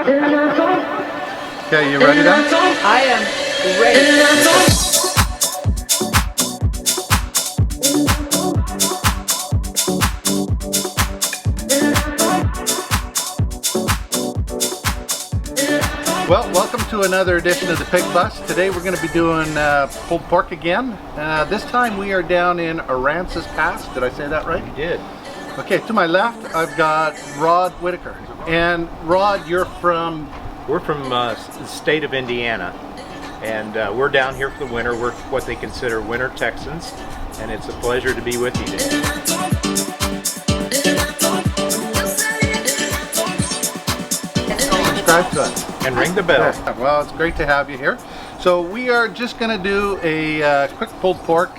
Okay, you ready then? I am ready. Well, welcome to another edition of the Pig Bus. Today we're going to be doing pulled pork again. This time we are down in Aransas Pass. Did I say that right? You did. Okay, to my left I've got Rod Whitaker. And Rod, you're from? We're from the state of Indiana, and we're down here for the winter. We're what they consider winter Texans, and it's a pleasure to be with you today. Subscribe to us. And ring the bell. Yeah, well, it's great to have you here. So we are just going to do a quick pulled pork.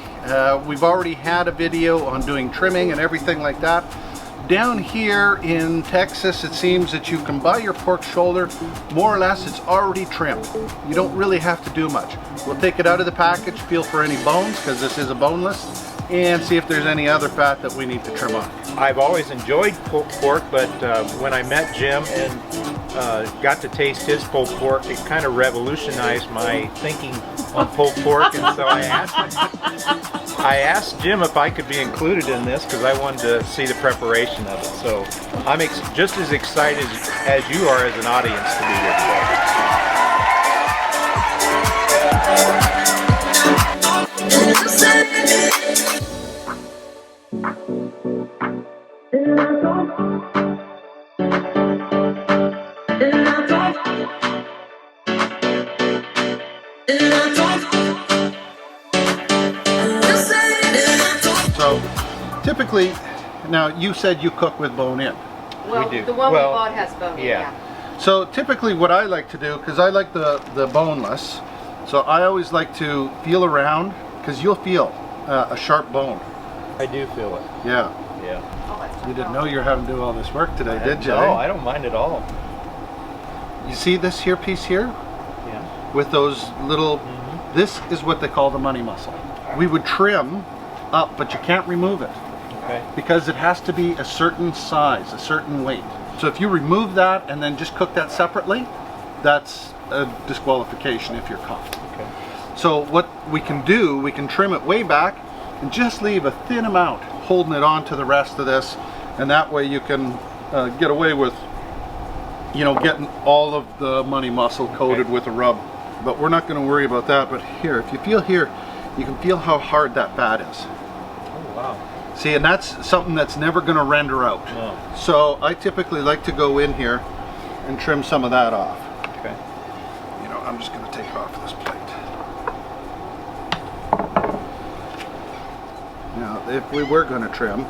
We've already had a video on doing trimming and everything like that. Down here in Texas, it seems that you can buy your pork shoulder, more or less it's already trimmed. You don't really have to do much. We'll take it out of the package, feel for any bones, because this is a boneless, and see if there's any other fat that we need to trim off. I've always enjoyed pulled pork, but when I met Jim and got to taste his pulled pork, it kind of revolutionized my thinking on pulled pork, and so I asked Jim if I could be included in this because I wanted to see the preparation of it. So I'm just as excited as you are as an audience to be here Typically, now you said you cook with bone in. Well, we do. The one we bought has bone in, yeah. So typically what I like to do, because I like the boneless, so I always like to feel around, because you'll feel a sharp bone. I do feel it. Yeah. Yeah. You didn't know you were having to do all this work today, did you? No, I don't mind at all. You see this here piece here? Yeah. With those little, this is what they call the money muscle. We would trim up, but you can't remove it. Okay. Because it has to be a certain size, a certain weight. So if you remove that and then just cook that separately, that's a disqualification if you're caught. Okay. So what we can do, we can trim it way back and just leave a thin amount holding it on to the rest of this, and that way you can get away with, you know, getting all of the money muscle coated with a rub. But we're not going to worry about that. But here, if you feel here, you can feel how hard that fat is. Oh, wow. See, and that's something that's never going to render out. No. So I typically like to go in here and trim some of that off. Okay. You know, I'm just going to take it off this plate. Now, if we were going to trim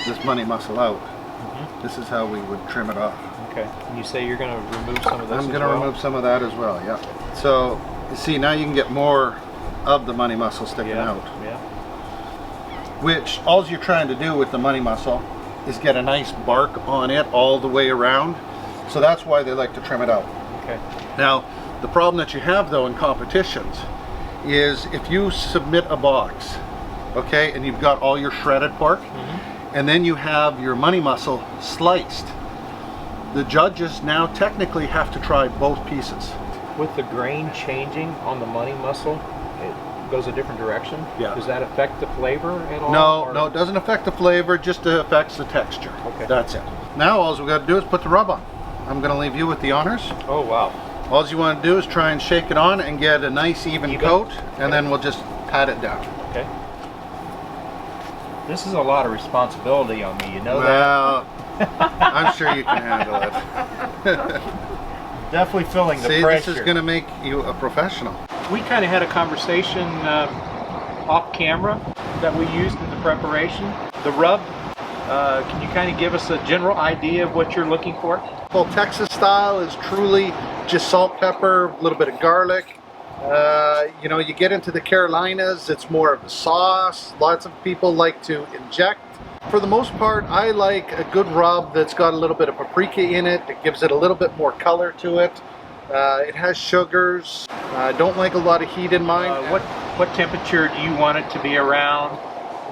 this money muscle out, this is how we would trim it off. Okay. And you say you're going to remove some of this I'm going to remove some of that as well, yeah. So, you see, now you can get more of the money muscle sticking out. Yeah. Which, all you're trying to do with the money muscle is get a nice bark on it all the way around. So that's why they like to trim it out. Okay. Now, the problem that you have though in competitions is if you submit a box, okay, and you've got all your shredded pork, and then you have your money muscle sliced, the judges now technically have to try both pieces. With the grain changing on the money muscle, it goes a different direction? Yeah. Does that affect the flavor at all? No, no, it doesn't affect the flavor, just affects the texture. Okay. That's it. Now all we got to do is put the rub on. I'm going to leave you with the honors. Oh, wow. All you want to do is try and shake it on and get a nice even coat, and then we'll just pat it down. Okay. This is a lot of responsibility on me, you know that? I'm sure you can handle it. Definitely feeling the See, pressure. this is going to make you a professional. We kind of had a conversation off camera that we used in the preparation. The rub, can you kind of give us a general idea of what you're looking for? Well, Texas style is truly just salt, pepper, a little bit of garlic. You know, you get into the Carolinas, it's more of a sauce. Lots of people like to inject. For the most part, I like a good rub that's got a little bit of paprika in it. It gives it a little bit more color to it. It has sugars. I don't like a lot of heat in mine. What temperature do you want it to be around?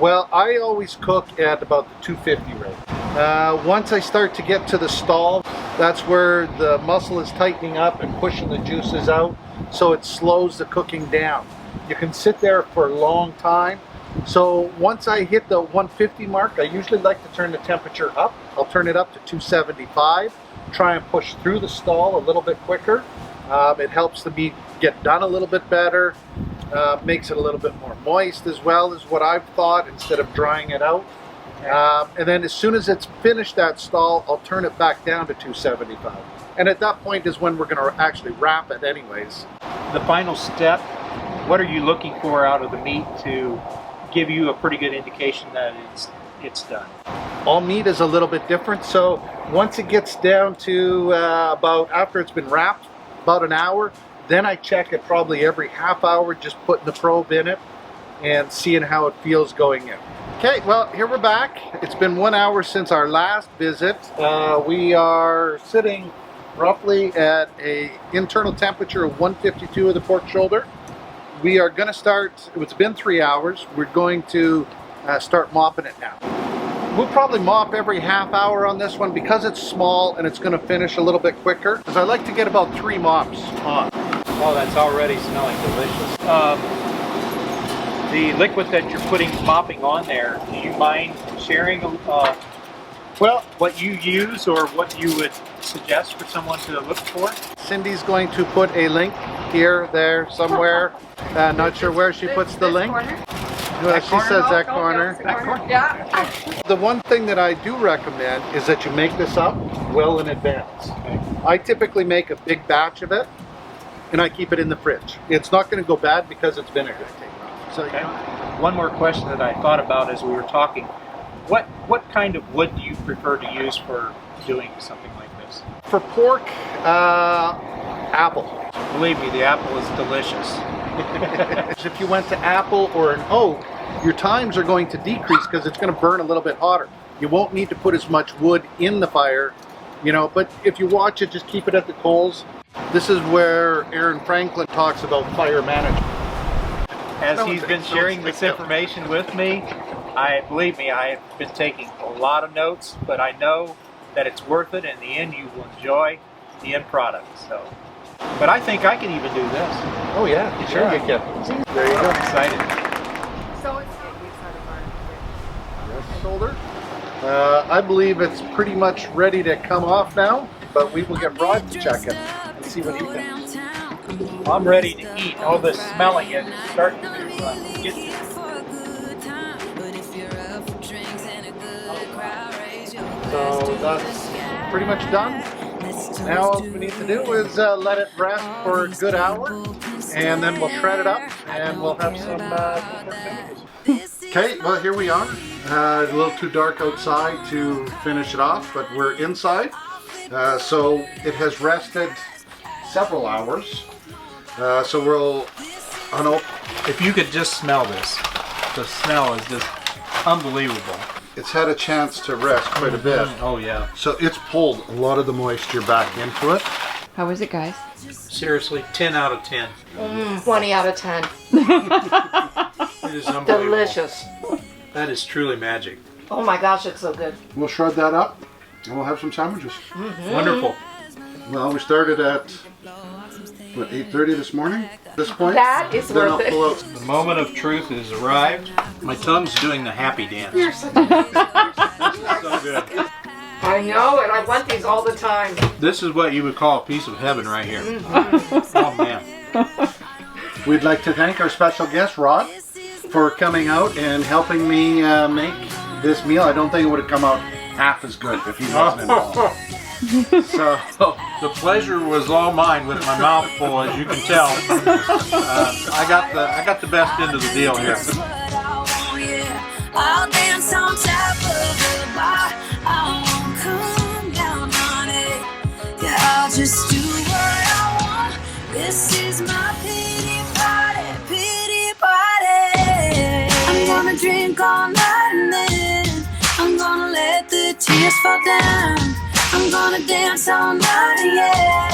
Well, I always cook at about the 250 rate. Once I start to get to the stall, that's where the muscle is tightening up and pushing the juices out, so it slows the cooking down. You can sit there for a long time. So once I hit the 150 mark, I usually like to turn the temperature up. I'll turn it up to 275, try and push through the stall a little bit quicker. It helps the meat get done a little bit better, makes it a little bit more moist as well, is what I've thought, instead of drying it out. And then as soon as it's finished that stall, I'll turn it back down to 275. And at that point is when we're going to actually wrap it anyways. The final step, what are you looking for out of the meat to give you a pretty good indication that it's done? All meat is a little bit different, so once it gets down to about, after it's been wrapped, about an hour, then I check it probably every half hour, just putting the probe in it and seeing how it feels going in. Okay, well, here we're back. It's been 1 hour since our last visit. We are sitting roughly at an internal temperature of 152 of the pork shoulder. We are going to start, it's been 3 hours, we're going to start mopping it now. We'll probably mop every half hour on this one because it's small and it's going to finish a little bit quicker. Because I like to get about 3 mops on. Oh, that's already smelling delicious. The liquid that you're mopping on there, do you mind sharing well, what you use or what you would suggest for someone to look for? Cindy's going to put a link here, there, somewhere. Not sure where she puts the link. Well, she says that corner. That corner. Yeah. The one thing that I do recommend is that you make this up well in advance. Okay. I typically make a big batch of it and I keep it in the fridge. It's not going to go bad because it's vinegar. So, Okay. One more question that I thought about as we were talking. What kind of wood do you prefer to use for doing something like this? for pork, apple. Believe me, the apple is delicious. If you went to apple or an oak, your times are going to decrease because it's going to burn a little bit hotter. You won't need to put as much wood in the fire, you know, but if you watch it, just keep it at the coals. This is where Aaron Franklin talks about fire management. As he's been sharing this information with me, believe me, I have been taking a lot of notes, but I know that it's worth it. In the end, you will enjoy the end product. So, but I think I can even do this. Oh yeah, sure Yeah. you can. There you go. I'm excited. So it's Rest shoulder. I believe it's pretty much ready to come off now, but we will get Rod to check it and see what he thinks. I'm ready to eat. All this smelling is starting to get me. So that's pretty much done. Now all we need to do is let it rest for a good hour, and then we'll shred it up and we'll have some Okay, well here we are. A little too dark outside to finish it off, but we're inside. So it has rested several hours. So we'll If you could just smell this, the smell is just unbelievable. It's had a chance to rest quite a bit. Oh yeah. So it's pulled a lot of the moisture back into it. How is it, guys? Seriously, 10 out of 10. 20 out of 10. It is unbelievable. Delicious. That is truly magic. Oh my gosh, it's so good. We'll shred that up and we'll have some sandwiches. Wonderful. Well, we started at, what, 8:30 this morning? At this point? That is Then worth I'll pull out. The moment of truth has arrived. My tongue's doing the happy dance. You're so So good. I know it. I want these all the time. This is what you would call a piece of heaven right here. Oh man. We'd like to thank our special guest, Rod, for coming out and helping me make this meal. I don't think it would have come out half as good if he wasn't involved. So, The pleasure was all mine with my mouth full, as you can tell. I got the best end of the deal here. I'll dance on top of the bar. I won't come down on it. Yeah, I'll just do what I want. This is my pity party, pity party. I'm gonna drink all night and then I'm gonna let the tears fall down. I'm gonna dance all night, yeah.